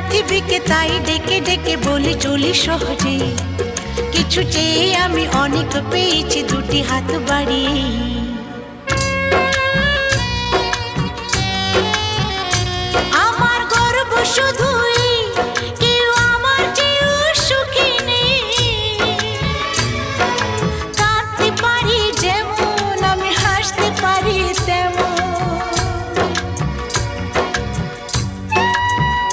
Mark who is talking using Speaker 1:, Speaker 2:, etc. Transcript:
Speaker 1: পৃথিবীকে তাই ডেকে ডেকে বলি চলি সহজে, কিছু চেয়ে আমি অনেক পেয়েছি দুটি হাত বাড়িয়ে। আমার গর্ব শুধু